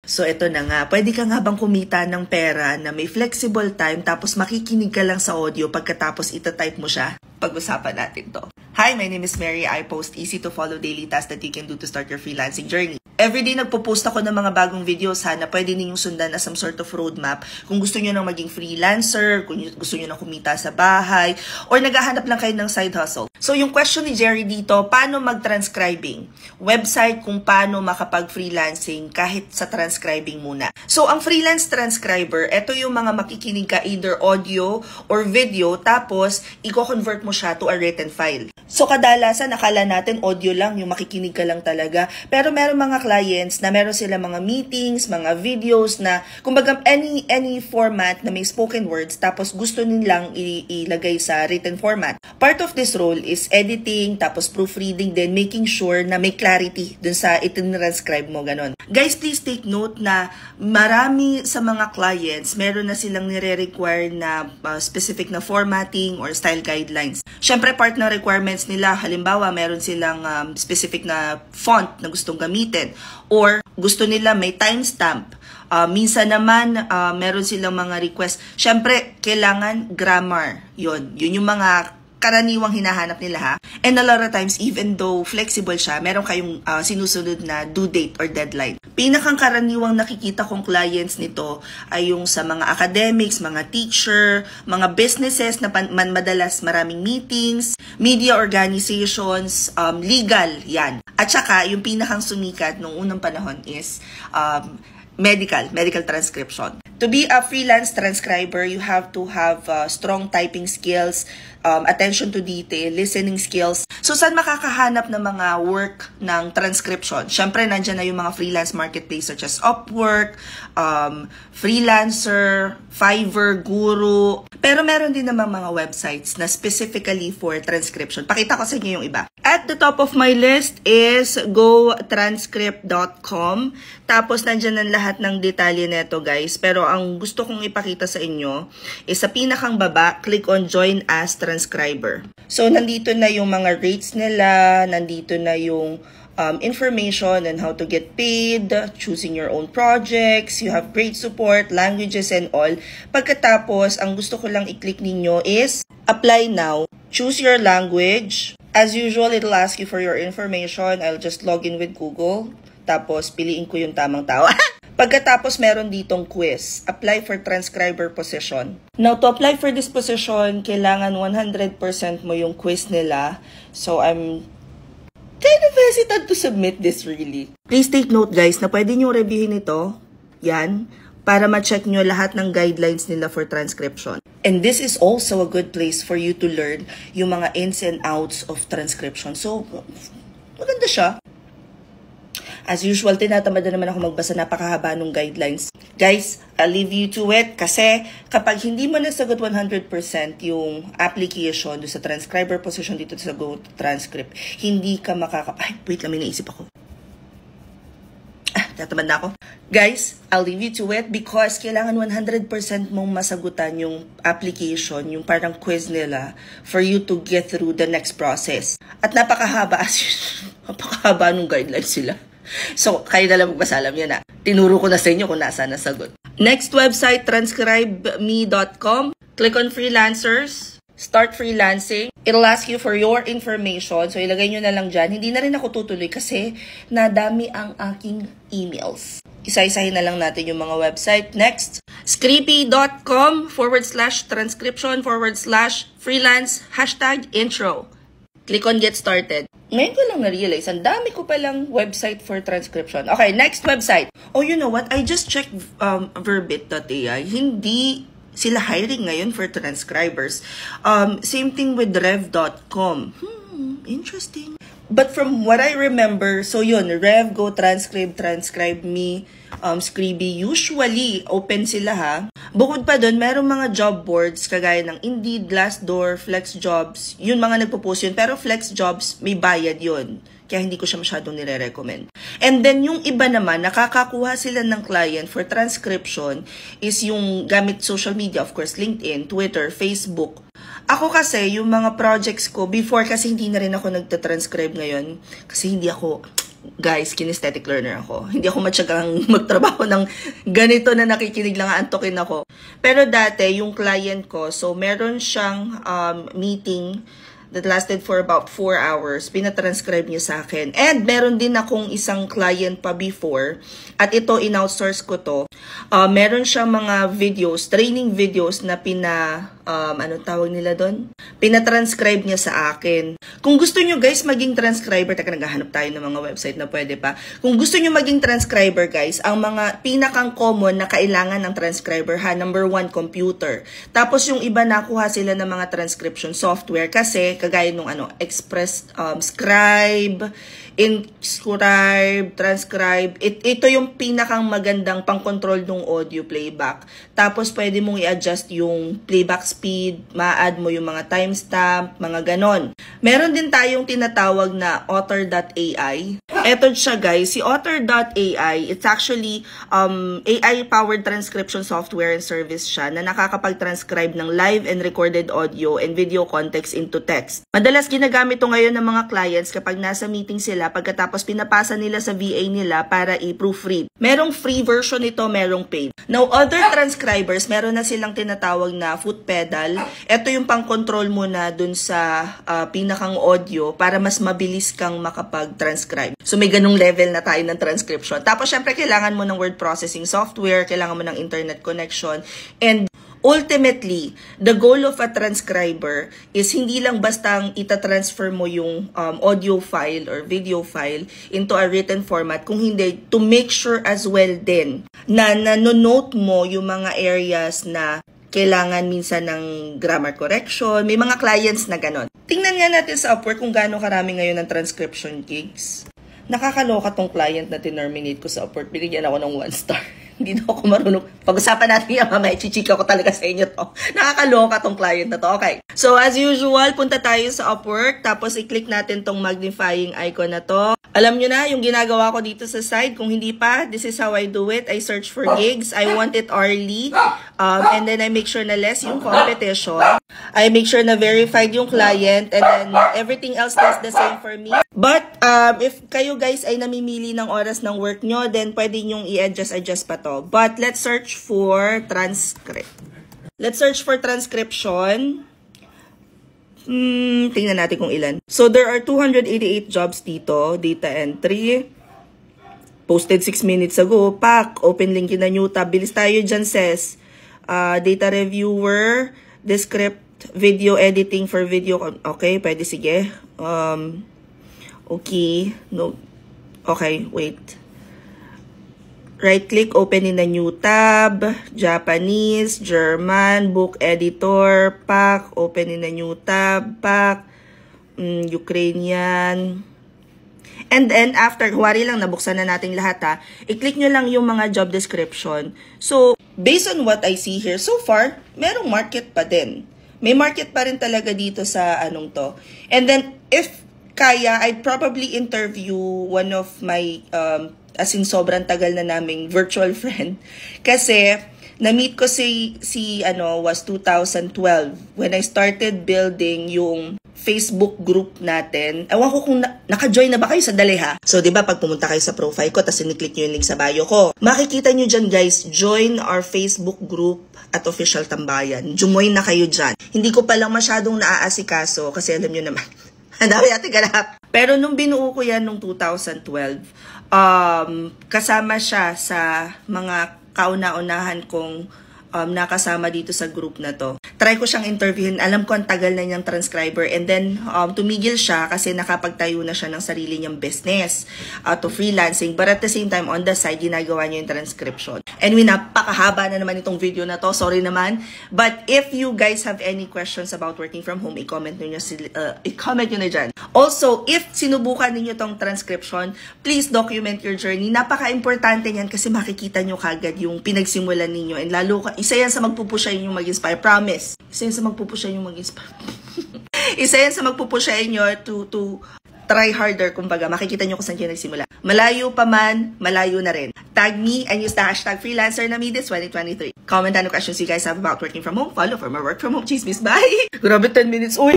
So ito na nga, pwede ka nga bang kumita ng pera na may flexible time tapos makikinig ka lang sa audio pagkatapos itatype mo siya? Pag-usapan natin to. Hi, my name is Mary. I post easy to follow daily tasks that you can do to start your freelancing journey. Everyday nagpo-post ako ng mga bagong videos na pwede ninyong sundan as some sort of roadmap. Kung gusto niyo nang maging freelancer, kung gusto niyo nang kumita sa bahay, or naghahanap lang kayo ng side hustle. So yung question ni Jerry dito, paano mag-transcribing? Website kung paano makapag-freelancing kahit sa transcribing muna. So ang freelance transcriber, ito yung mga makikinig ka either audio or video, tapos i-convert mo siya to a written file. So kadalasan akala natin audio lang, yung makikinig ka lang talaga. Pero meron mga clients na meron sila mga meetings, mga videos na kumbaga any format na may spoken words tapos gusto nilang ilagay sa written format. Part of this role is editing, tapos proofreading, then making sure na may clarity dun sa itinranscribe mo, ganon. Guys, please take note na marami sa mga clients, meron na silang nire-require na specific na formatting or style guidelines. Syempre, part ng requirements nila, halimbawa, meron silang specific na font na gustong gamitin or gusto nila may timestamp. Minsan naman, meron silang mga request. Syempre, kailangan grammar. Yun yung mga karaniwang hinahanap nila ha. And a lot of times, even though flexible siya, meron kayong sinusunod na due date or deadline. Pinakang karaniwang nakikita kong clients nito ay yung sa mga academics, mga teacher, mga businesses na madalas maraming meetings, media organizations, legal, yan. At saka, yung pinakang sumikat nung unang panahon is medical transcription. To be a freelance transcriber, you have to have strong typing skills, attention to detail, listening skills. So, saan makakahanap ng mga work ng transcription? Siyempre, nandyan na yung mga freelance marketplace such as Upwork, Freelancer, Fiverr, Guru. Pero meron din namang mga websites na specifically for transcription. Pakita ko sa inyo yung iba. At the top of my list is gotranscript.com. Tapos, nandyan ang lahat ng detalye neto, guys. Pero ang gusto kong ipakita sa inyo is sa pinakang baba, click on Join as Transcriber. So, nandito na yung mga rates nila, nandito na yung information on how to get paid, choosing your own projects, you have great support, languages and all. Pagkatapos, ang gusto ko lang i-click ninyo is Apply Now. Choose your language. As usual, it'll ask you for your information. I'll just log in with Google. Tapos, piliin ko yung tamang tao. Pagkatapos, meron ditong quiz. Apply for transcriber position. Now, to apply for this position, kailangan 100% mo yung quiz nila. So, I'm kind of hesitant to submit this really. Please take note, guys, na pwede nyo reviewin ito. Yan. Para ma-check nyo lahat ng guidelines nila for transcription. And this is also a good place for you to learn yung mga ins and outs of transcription. So, maganda siya. As usual, tinatamad na naman ako magbasa, napakahaba ng guidelines. Guys, I'll leave you to it kasi kapag hindi mo nasagot 100% yung application do sa transcriber position dito sa GoTranscript, hindi ka Ay, wait lang, may naisip ako. Tinatamad na ako. Guys, I'll leave you to it because kailangan 100% mong masagutan yung application, yung parang quiz nila for you to get through the next process. At napakahaba, napakahaba ng guidelines sila. So, kayo na lang magbasa, alam yan na. Tinuro ko na sa inyo kung nasa nasagot. Next website, transcribeme.com. Click on freelancers. Start freelancing. It'll ask you for your information. So, ilagay nyo na lang dyan. Hindi na rin ako tutuloy kasi nadami ang aking emails. Isa-isahin na lang natin yung mga website. Next, scrippy.com/transcription/freelance#intro. Click on Get Started. Ngayon ko lang na-realize, ang dami ko palang website for transcription. Okay, next website. Oh, you know what? I just checked verbit.ai. Hindi sila hiring ngayon for transcribers. Same thing with rev.com. Interesting. But from what I remember, so yun, Rev, GoTranscribe, TranscribeMe, Scribby, usually open sila ha. Bukod pa doon, merong mga job boards kagaya ng Indeed, Glassdoor, FlexJobs. Yun, mga nagpo-post yun. Pero FlexJobs, may bayad yun. Kaya hindi ko siya masyadong nire-recommend. And then, yung iba naman, nakakakuha sila ng client for transcription is yung gamit social media, of course, LinkedIn, Twitter, Facebook. Ako kasi, yung mga projects ko, before kasi hindi na rin ako nagtatranscribe ngayon. Kasi hindi ako guys, kinesthetic learner ako. Hindi ako matyagang magtrabaho ng ganito na nakikinig lang, antokin ako. Pero dati, yung client ko, so meron siyang meeting that lasted for about 4 hours. Pinatranscribe niya sa akin. And meron din akong isang client pa before. At ito, in-outsource ko to. Meron siyang mga videos, training videos na anong tawag nila doon? Pinatranscribe niya sa akin. Kung gusto nyo guys maging transcriber, teka, naghahanap tayo ng mga website na pwede pa. Kung gusto nyo maging transcriber guys, ang mga pinakang common na kailangan ng transcriber number 1, computer. Tapos yung iba nakuha sila ng mga transcription software kasi kagaya nung Express Scribe, InScribe, Transcribe. Ito yung pinakang magandang pang-control ng audio playback. Tapos pwede mong i-adjust yung playback speed, ma-add mo yung mga timestamp, mga ganon. Meron din tayong tinatawag na Otter.ai. Eto siya guys, si Otter.ai, it's actually AI-powered transcription software and service siya na nakakapag-transcribe ng live and recorded audio and video context into text. Madalas ginagamit ito ngayon ng mga clients kapag nasa meeting sila, pagkatapos pinapasa nila sa VA nila para i-proofread. Merong free version nito, merong paid. Now, other transcribers, meron na silang tinatawag na foot pedal. Ito yung pang-control mo na dun sa pinakang audio para mas mabilis kang makapag-transcribe. So, may ganung level na tayo ng transcription. Tapos, syempre, kailangan mo ng word processing software, kailangan mo ng internet connection, and ultimately, the goal of a transcriber is hindi lang bastang itatransfer mo yung audio file or video file into a written format, kung hindi, to make sure as well din na nanonote mo yung mga areas na kailangan minsan ng grammar correction. May mga clients na ganon. Tingnan nga natin sa Upwork kung gaano karami ngayon ng transcription gigs. Nakakaloka tong client na tinerminate ko sa Upwork. Binigyan ako ng 1 star. Hindi na ako marunong. Pag-usapan natin yan, mamaya, chichika ko talaga sa inyo to. Nakakaloka tong client na to. Okay. So, as usual, punta tayo sa Upwork. Tapos, i-click natin tong magnifying icon na to. Alam nyo na, yung ginagawa ko dito sa side. Kung hindi pa, this is how I do it. I search for gigs. I want it hourly. And then, I make sure na less yung competition. I make sure na verified yung client. And then, everything else stays the same for me. But, if kayo guys ay namimili ng oras ng work nyo, then pwede nyong i-adjust pa to. But, let's search for transcript. Let's search for transcription. Tingnan natin kung ilan. So, there are 288 jobs dito. Data entry. Posted 6 minutes ago. Pack. Open link in a new tab. Bilis tayo dyan, sis. Data reviewer. Descript. Video editing for video. Okay, pwede. Sige. Okay. No. Okay, wait. Right-click, open in a new tab, Japanese, German, book editor, pack, open in a new tab, pack, Ukrainian. And then, after, huwari lang, nabuksan na natin lahat i-click nyo lang yung mga job description. So, based on what I see here, so far, merong market pa din. May market pa rin talaga dito sa anong to. And then, if kaya, I'd probably interview one of my, as in sobrang tagal na naming virtual friend. Kasi, na-meet ko was 2012. When I started building yung Facebook group natin. Ewan ko kung naka-join na ba kayo sa dali ha? So, di ba pag pumunta kayo sa profile ko, tapos ni-click nyo yung link sa bio ko, makikita nyo dyan guys, join our Facebook group at Official Tambayan. Jumoin na kayo dyan. Hindi ko palang masyadong naaasikaso kasi alam nyo naman, ang dami natin ganap. Pero nung binuo ko yan nung 2012, kasama siya sa mga kauna-unahan kong nakasama dito sa group na to. Try ko siyang interviewin. Alam ko ang tagal na niyang transcriber. And then, tumigil siya kasi nakapagtayo na siya ng sarili niyang business to freelancing. But at the same time, on the side, ginagawa niya yung transcription. Anyway, napakahaba na naman itong video na to. Sorry naman. But if you guys have any questions about working from home, i-comment nyo na dyan. Also, if sinubukan ninyo tong transcription, please document your journey. Napaka-importante niyan kasi makikita nyo kagad yung pinagsimulan ninyo. And lalo, isa yan sa magpupusha yung mag-inspire. Promise. Isa yan sa magpupusha yung mag-inspire. Isa yan sa magpupusha inyo to try harder. Kumbaga, makikita nyo kung saan kayo nagsimula. Malayo pa man, malayo na rin. Tag me and use the hashtag freelancer na this 2023. Comment ano questions you guys have about working from home. Follow for more work from home chismis. Bye! Grabe 10 minutes. Uy!